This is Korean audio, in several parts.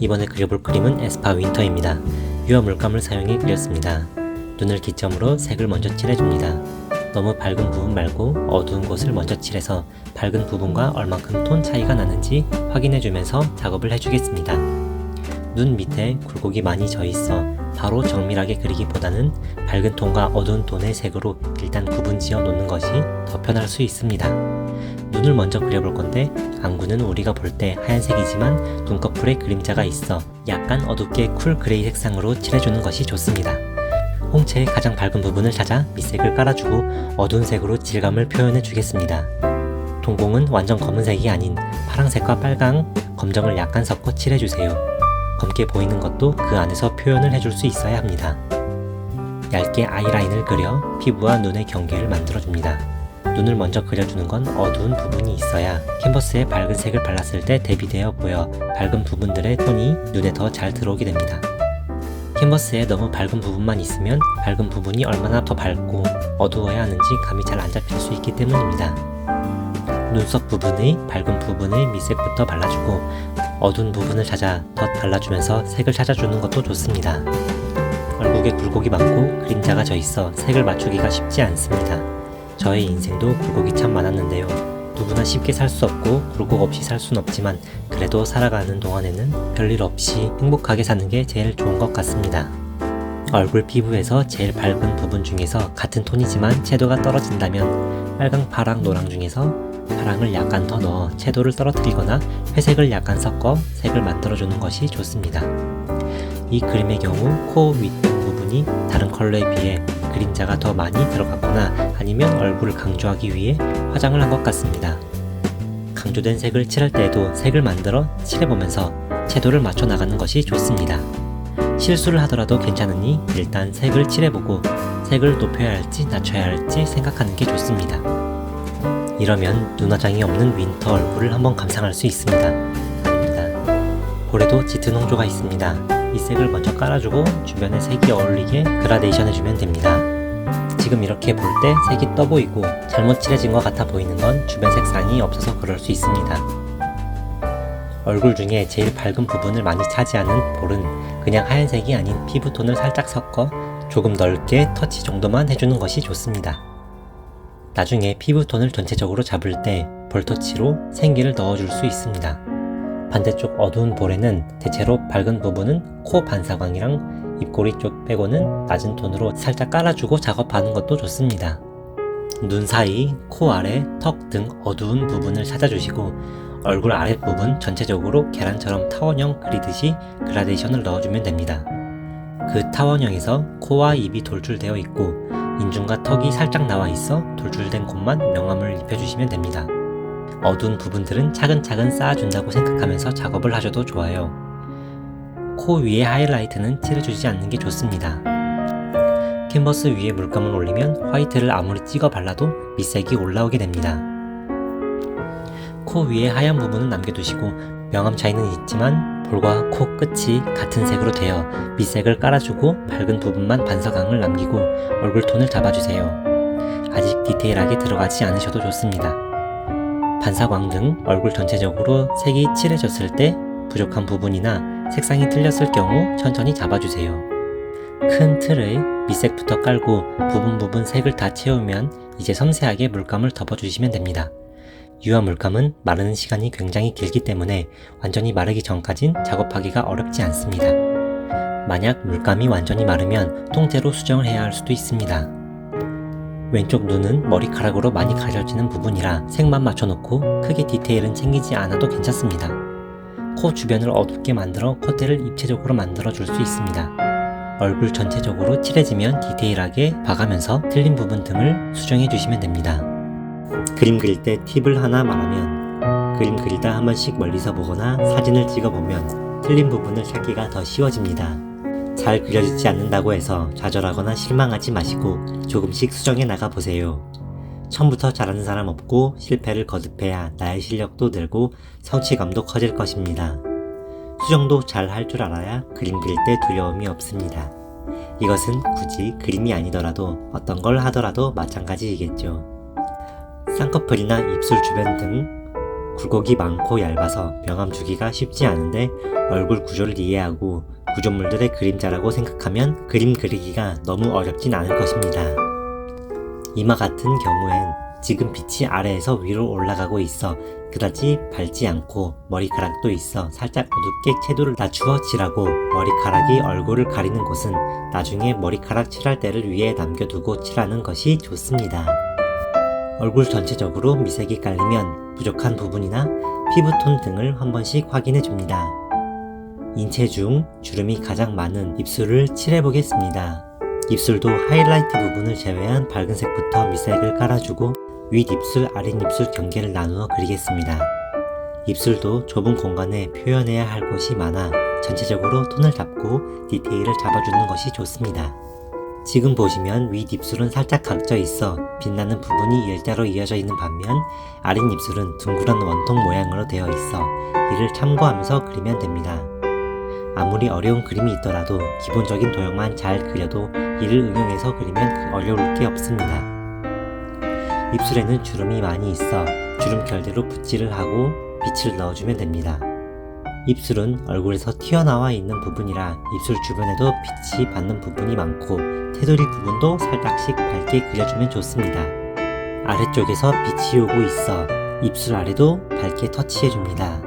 이번에 그려볼 그림은 에스파 윈터입니다. 유화 물감을 사용해 그렸습니다. 눈을 기점으로 색을 먼저 칠해줍니다. 너무 밝은 부분 말고 어두운 곳을 먼저 칠해서 밝은 부분과 얼만큼 톤 차이가 나는지 확인해주면서 작업을 해주겠습니다. 눈 밑에 굴곡이 많이 져있어 바로 정밀하게 그리기보다는 밝은 톤과 어두운 톤의 색으로 일단 구분 지어 놓는 것이 더 편할 수 있습니다. 눈을 먼저 그려볼 건데 안구는 우리가 볼 때 하얀색이지만 눈꺼풀에 그림자가 있어 약간 어둡게 쿨 그레이 색상으로 칠해주는 것이 좋습니다. 홍채의 가장 밝은 부분을 찾아 밑색을 깔아주고 어두운 색으로 질감을 표현해 주겠습니다. 동공은 완전 검은색이 아닌 파랑색과 빨강, 검정을 약간 섞어 칠해주세요. 검게 보이는 것도 그 안에서 표현을 해줄 수 있어야 합니다. 얇게 아이라인을 그려 피부와 눈의 경계를 만들어줍니다. 눈을 먼저 그려주는 건 어두운 부분이 있어야 캔버스에 밝은 색을 발랐을 때 대비되어 보여 밝은 부분들의 톤이 눈에 더 잘 들어오게 됩니다. 캔버스에 너무 밝은 부분만 있으면 밝은 부분이 얼마나 더 밝고 어두워야 하는지 감이 잘 안 잡힐 수 있기 때문입니다. 눈썹 부분의 밝은 부분의 밑색부터 발라주고 어두운 부분을 찾아 덧 발라주면서 색을 찾아주는 것도 좋습니다. 얼굴에 굴곡이 많고 그림자가 져있어 색을 맞추기가 쉽지 않습니다. 저의 인생도 굴곡이 참 많았는데요. 누구나 쉽게 살 수 없고 굴곡 없이 살 순 없지만 그래도 살아가는 동안에는 별일 없이 행복하게 사는 게 제일 좋은 것 같습니다. 얼굴 피부에서 제일 밝은 부분 중에서 같은 톤이지만 채도가 떨어진다면 빨강, 파랑, 노랑 중에서 파랑을 약간 더 넣어 채도를 떨어뜨리거나 회색을 약간 섞어 색을 만들어주는 것이 좋습니다. 이 그림의 경우 코 윗부분이 다른 컬러에 비해 그림자가 더 많이 들어갔거나 아니면 얼굴을 강조하기 위해 화장을 한 것 같습니다. 강조된 색을 칠할 때에도 색을 만들어 칠해보면서 채도를 맞춰 나가는 것이 좋습니다. 실수를 하더라도 괜찮으니 일단 색을 칠해보고 색을 높여야 할지 낮춰야 할지 생각하는 게 좋습니다. 이러면 눈화장이 없는 윈터 얼굴을 한번 감상할 수 있습니다. 아닙니다. 볼에도 짙은 홍조가 있습니다. 이 색을 먼저 깔아주고 주변에 색이 어울리게 그라데이션 해주면 됩니다. 지금 이렇게 볼 때 색이 떠 보이고 잘못 칠해진 것 같아 보이는 건 주변 색상이 없어서 그럴 수 있습니다. 얼굴 중에 제일 밝은 부분을 많이 차지하는 볼은 그냥 하얀색이 아닌 피부톤을 살짝 섞어 조금 넓게 터치 정도만 해주는 것이 좋습니다. 나중에 피부톤을 전체적으로 잡을 때 볼터치로 생기를 넣어줄 수 있습니다. 반대쪽 어두운 볼에는 대체로 밝은 부분은 코 반사광이랑 입꼬리 쪽 빼고는 낮은 톤으로 살짝 깔아주고 작업하는 것도 좋습니다. 눈 사이, 코 아래, 턱 등 어두운 부분을 찾아주시고 얼굴 아랫부분 전체적으로 계란처럼 타원형 그리듯이 그라데이션을 넣어주면 됩니다. 그 타원형에서 코와 입이 돌출되어 있고 인중과 턱이 살짝 나와 있어 돌출된 곳만 명암을 입혀주시면 됩니다. 어두운 부분들은 차근차근 쌓아준다고 생각하면서 작업을 하셔도 좋아요. 코 위에 하이라이트는 칠해주지 않는 게 좋습니다. 캔버스 위에 물감을 올리면 화이트를 아무리 찍어 발라도 밑색이 올라오게 됩니다. 코 위에 하얀 부분은 남겨두시고 명암 차이는 있지만 볼과 코 끝이 같은 색으로 되어 밑색을 깔아주고 밝은 부분만 반사광을 남기고 얼굴 톤을 잡아주세요. 아직 디테일하게 들어가지 않으셔도 좋습니다. 반사광 등 얼굴 전체적으로 색이 칠해졌을 때 부족한 부분이나 색상이 틀렸을 경우 천천히 잡아주세요. 큰 틀의 밑색부터 깔고 부분 색을 다 채우면 이제 섬세하게 물감을 덮어주시면 됩니다. 유화 물감은 마르는 시간이 굉장히 길기 때문에 완전히 마르기 전까진 작업하기가 어렵지 않습니다. 만약 물감이 완전히 마르면 통째로 수정을 해야 할 수도 있습니다. 왼쪽 눈은 머리카락으로 많이 가려지는 부분이라 색만 맞춰놓고 크게 디테일은 챙기지 않아도 괜찮습니다. 코 주변을 어둡게 만들어 콧대를 입체적으로 만들어 줄 수 있습니다. 얼굴 전체적으로 칠해지면 디테일하게 봐가면서 틀린 부분 등을 수정해 주시면 됩니다. 그림 그릴 때 팁을 하나 말하면 그림 그리다 한 번씩 멀리서 보거나 사진을 찍어보면 틀린 부분을 찾기가 더 쉬워집니다. 잘 그려지지 않는다고 해서 좌절하거나 실망하지 마시고 조금씩 수정해 나가 보세요. 처음부터 잘하는 사람 없고 실패를 거듭해야 나의 실력도 늘고 성취감도 커질 것입니다. 수정도 잘 할 줄 알아야 그림 그릴 때 두려움이 없습니다. 이것은 굳이 그림이 아니더라도 어떤 걸 하더라도 마찬가지이겠죠. 쌍꺼풀이나 입술 주변 등 굴곡이 많고 얇아서 명암 주기가 쉽지 않은데 얼굴 구조를 이해하고 구조물들의 그림자라고 생각하면 그림 그리기가 너무 어렵진 않을 것입니다. 이마 같은 경우엔 지금 빛이 아래에서 위로 올라가고 있어 그다지 밝지 않고 머리카락도 있어 살짝 어둡게 채도를 낮추어 칠하고 머리카락이 얼굴을 가리는 곳은 나중에 머리카락 칠할 때를 위해 남겨두고 칠하는 것이 좋습니다. 얼굴 전체적으로 미색이 깔리면 부족한 부분이나 피부톤 등을 한 번씩 확인해 줍니다. 인체 중 주름이 가장 많은 입술을 칠해 보겠습니다. 입술도 하이라이트 부분을 제외한 밝은 색부터 미색을 깔아주고 윗입술, 아랫입술 경계를 나누어 그리겠습니다. 입술도 좁은 공간에 표현해야 할 곳이 많아 전체적으로 톤을 잡고 디테일을 잡아주는 것이 좋습니다. 지금 보시면 윗입술은 살짝 각져 있어 빛나는 부분이 일자로 이어져 있는 반면 아랫입술은 둥그런 원통 모양으로 되어 있어 이를 참고하면서 그리면 됩니다. 아무리 어려운 그림이 있더라도 기본적인 도형만 잘 그려도 이를 응용해서 그리면 어려울 게 없습니다. 입술에는 주름이 많이 있어 주름결대로 붓질을 하고 빛을 넣어주면 됩니다. 입술은 얼굴에서 튀어나와 있는 부분이라 입술 주변에도 빛이 받는 부분이 많고 테두리 부분도 살짝씩 밝게 그려주면 좋습니다. 아래쪽에서 빛이 오고 있어 입술 아래도 밝게 터치해줍니다.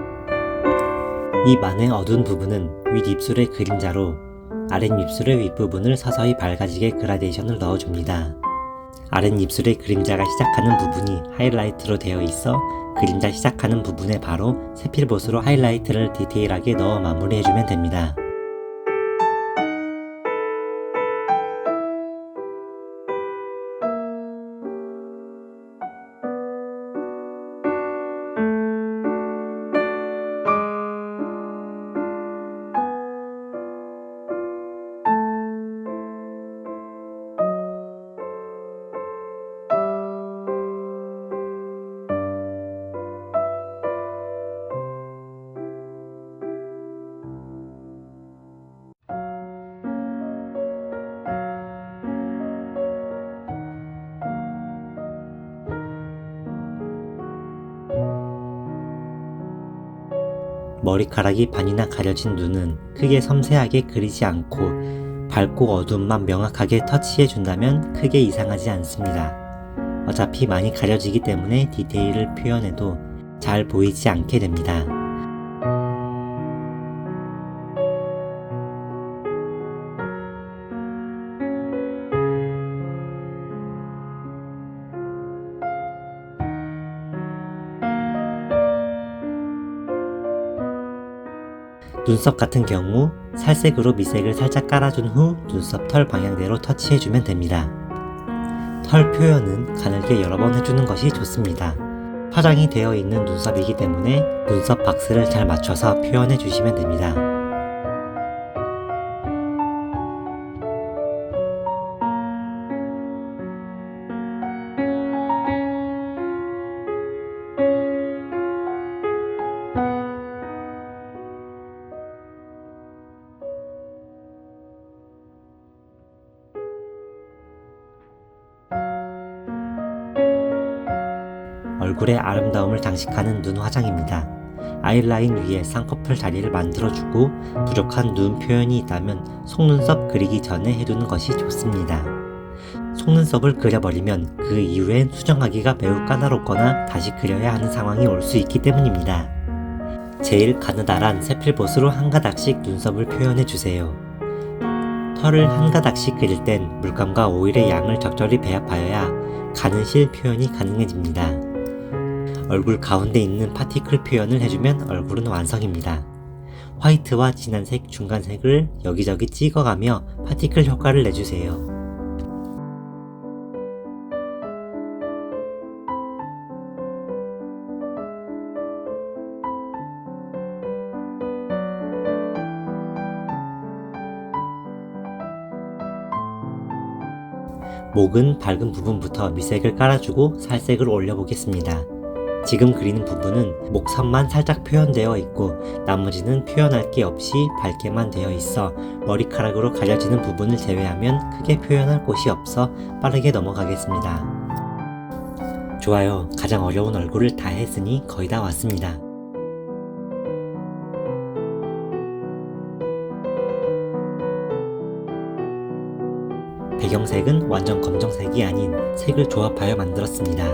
입 안의 어두운 부분은 윗입술의 그림자로 아랫입술의 윗부분을 서서히 밝아지게 그라데이션을 넣어줍니다. 아랫입술의 그림자가 시작하는 부분이 하이라이트로 되어 있어 그림자 시작하는 부분에 바로 세필봇으로 하이라이트를 디테일하게 넣어 마무리해주면 됩니다. 머리카락이 반이나 가려진 눈은 크게 섬세하게 그리지 않고 밝고 어두움만 명확하게 터치해준다면 크게 이상하지 않습니다. 어차피 많이 가려지기 때문에 디테일을 표현해도 잘 보이지 않게 됩니다. 눈썹 같은 경우 살색으로 미색을 살짝 깔아준 후 눈썹 털 방향대로 터치해주면 됩니다. 털 표현은 가늘게 여러 번 해주는 것이 좋습니다. 화장이 되어 있는 눈썹이기 때문에 눈썹 박스를 잘 맞춰서 표현해주시면 됩니다. 얼굴의 아름다움을 장식하는 눈 화장입니다. 아이라인 위에 쌍꺼풀 자리를 만들어주고 부족한 눈 표현이 있다면 속눈썹 그리기 전에 해두는 것이 좋습니다. 속눈썹을 그려버리면 그 이후엔 수정하기가 매우 까다롭거나 다시 그려야 하는 상황이 올 수 있기 때문입니다. 제일 가느다란 세필봇으로 한 가닥씩 눈썹을 표현해주세요. 털을 한 가닥씩 그릴 땐 물감과 오일의 양을 적절히 배합하여야 가는 실 표현이 가능해집니다. 얼굴 가운데 있는 파티클 표현을 해주면 얼굴은 완성입니다. 화이트와 진한색, 중간색을 여기저기 찍어가며 파티클 효과를 내주세요. 목은 밝은 부분부터 미색을 깔아주고 살색을 올려보겠습니다. 지금 그리는 부분은 목선만 살짝 표현되어 있고 나머지는 표현할 게 없이 밝게만 되어 있어 머리카락으로 가려지는 부분을 제외하면 크게 표현할 곳이 없어 빠르게 넘어가겠습니다. 좋아요. 가장 어려운 얼굴을 다 했으니 거의 다 왔습니다. 배경색은 완전 검정색이 아닌 색을 조합하여 만들었습니다.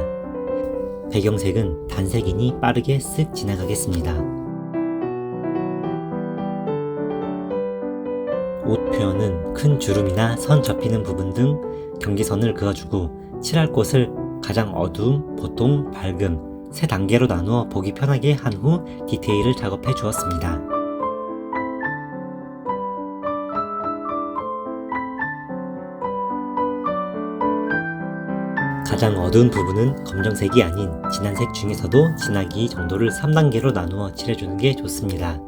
배경색은 단색이니 빠르게 쓱 지나가겠습니다. 옷 표현은 큰 주름이나 선 접히는 부분 등 경계선을 그어주고 칠할 곳을 가장 어두움, 보통, 밝음 3단계로 나누어 보기 편하게 한 후 디테일을 작업해 주었습니다. 가장 어두운 부분은 검정색이 아닌 진한색 중에서도 진하기 정도를 3단계로 나누어 칠해주는 게 좋습니다.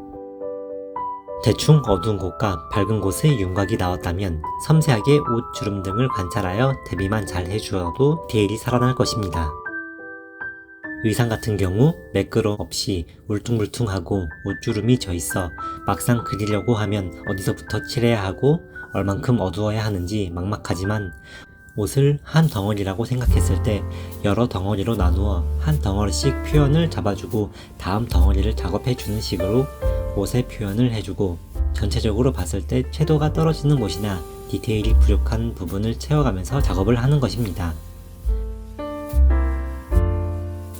대충 어두운 곳과 밝은 곳의 윤곽이 나왔다면 섬세하게 옷 주름 등을 관찰하여 대비만 잘 해주어도 디테일이 살아날 것입니다. 의상 같은 경우 매끄럼 없이 울퉁불퉁하고 옷주름이 져있어 막상 그리려고 하면 어디서부터 칠해야 하고 얼만큼 어두워야 하는지 막막하지만 옷을 한 덩어리라고 생각했을 때 여러 덩어리로 나누어 한 덩어리씩 표현을 잡아주고 다음 덩어리를 작업해주는 식으로 옷의 표현을 해주고 전체적으로 봤을 때 채도가 떨어지는 곳이나 디테일이 부족한 부분을 채워가면서 작업을 하는 것입니다.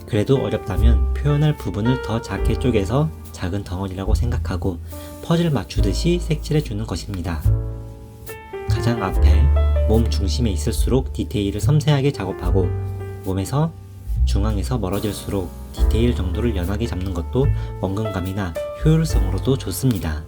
그래도 어렵다면 표현할 부분을 더 작게 쪼개서 작은 덩어리라고 생각하고 퍼즐 맞추듯이 색칠해주는 것입니다. 가장 앞에 몸 중심에 있을수록 디테일을 섬세하게 작업하고 몸에서 중앙에서 멀어질수록 디테일 정도를 연하게 잡는 것도 원근감이나 효율성으로도 좋습니다.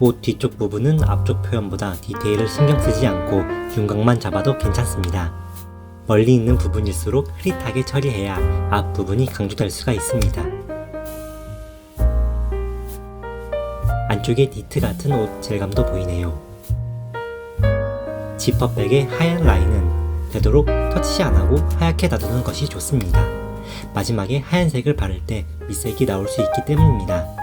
옷 뒤쪽 부분은 앞쪽 표현보다 디테일을 신경 쓰지 않고 윤곽만 잡아도 괜찮습니다. 멀리 있는 부분일수록 흐릿하게 처리해야 앞 부분이 강조될 수가 있습니다. 안쪽에 니트 같은 옷 질감도 보이네요. 지퍼백의 하얀 라인은 되도록 터치 안하고 하얗게 놔두는 것이 좋습니다. 마지막에 하얀색을 바를 때 밑색이 나올 수 있기 때문입니다.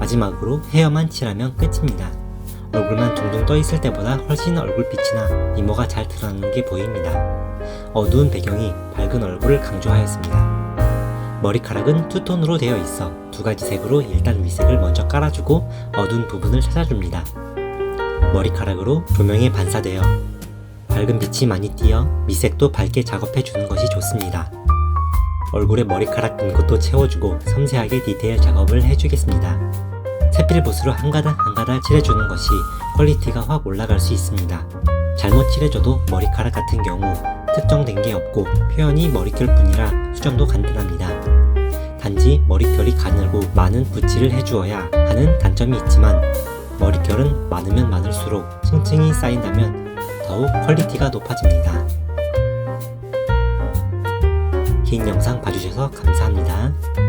마지막으로 헤어만 칠하면 끝입니다. 얼굴만 둥둥 떠있을 때보다 훨씬 얼굴빛이나 미모가 잘 드러나는 게 보입니다. 어두운 배경이 밝은 얼굴을 강조하였습니다. 머리카락은 투톤으로 되어 있어 두 가지 색으로 일단 위색을 먼저 깔아주고 어두운 부분을 찾아줍니다. 머리카락으로 조명에 반사되어 밝은 빛이 많이 띄어 밑색도 밝게 작업해주는 것이 좋습니다. 얼굴에 머리카락 빈 곳도 채워주고 섬세하게 디테일 작업을 해주겠습니다. 샛필 붓으로 한 가닥 한 가닥 칠해주는 것이 퀄리티가 확 올라갈 수 있습니다. 잘못 칠해줘도 머리카락 같은 경우 특정된 게 없고 표현이 머릿결 뿐이라 수정도 간단합니다. 단지 머릿결이 가늘고 많은 붓질을 해주어야 하는 단점이 있지만 머릿결은 많으면 많을수록 층층이 쌓인다면 더욱 퀄리티가 높아집니다. 긴 영상 봐주셔서 감사합니다.